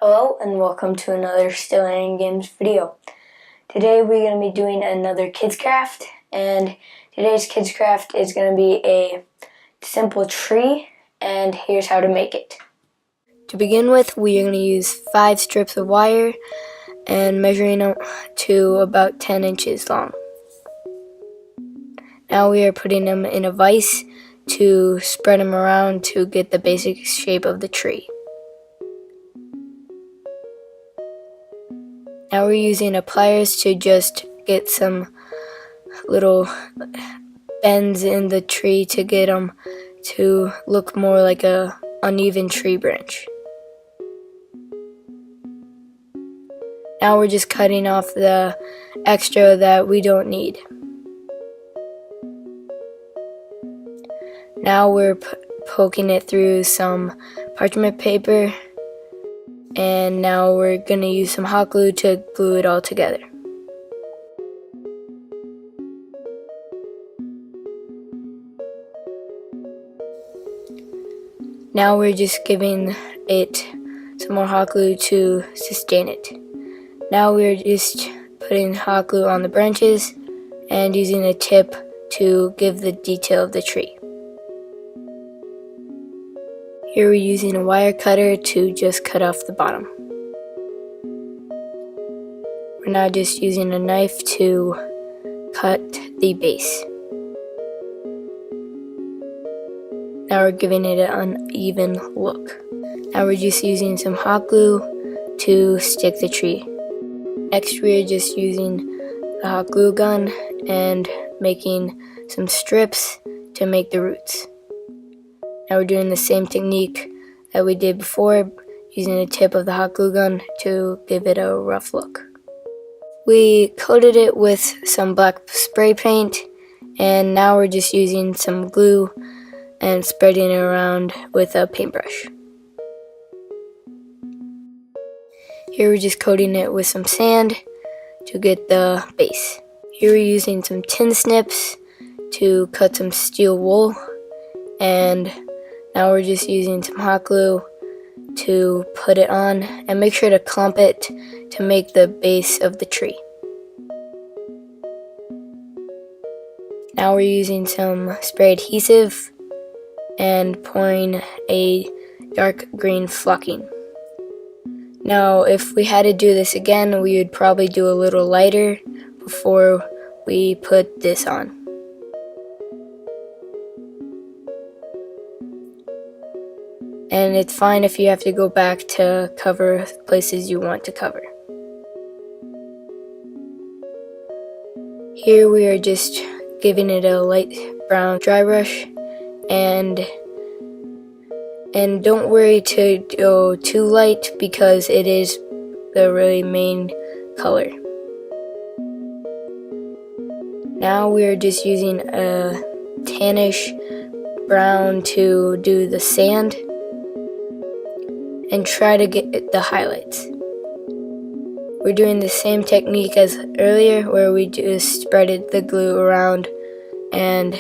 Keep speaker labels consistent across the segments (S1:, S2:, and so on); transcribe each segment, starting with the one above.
S1: Hello and welcome to another Still Learning Games video. Today we're going to be doing another kids craft, and today's kids craft is going to be a simple tree, and here's how to make it. To begin with, we are going to use 5 strips of wire and measuring them to about 10 inches long. Now we are putting them in a vise to spread them around to get the basic shape of the tree. Now we're using pliers to just get some little bends in the tree to get them to look more like a uneven tree branch. Now we're just cutting off the extra that we don't need. Now we're poking it through some parchment paper, and now we're going to use some hot glue to glue it all together. Now we're just giving it some more hot glue to sustain it. Now we're just putting hot glue on the branches and using a tip to give the detail of the tree. Here we're using a wire cutter to just cut off the bottom. We're now just using a knife to cut the base. Now we're giving it an uneven look. Now we're just using some hot glue to stick the tree. Next we're just using the hot glue gun and making some strips to make the roots. Now we're doing the same technique that we did before, using the tip of the hot glue gun to give it a rough look. We coated it with some black spray paint, and now we're just using some glue and spreading it around with a paintbrush. Here we're just coating it with some sand to get the base. Here we're using some tin snips to cut some steel wool, and now we're just using some hot glue to put it on, and make sure to clump it to make the base of the tree. Now we're using some spray adhesive and pouring a dark green flocking. Now if we had to do this again, we would probably do a little lighter before we put this on. And it's fine if you have to go back to cover places you want to cover. Here we are just giving it a light brown dry brush, and don't worry to go too light because it is the really main color. Now we are just using a tannish brown to do the sand and try to get the highlights. We're doing the same technique as earlier, where we just spreaded the glue around, and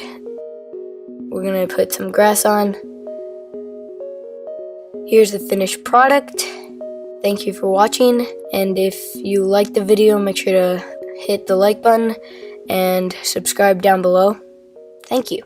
S1: we're gonna put some grass on. Here's the finished product. Thank you for watching, and if you liked the video, make sure to hit the like button and subscribe down below. Thank you.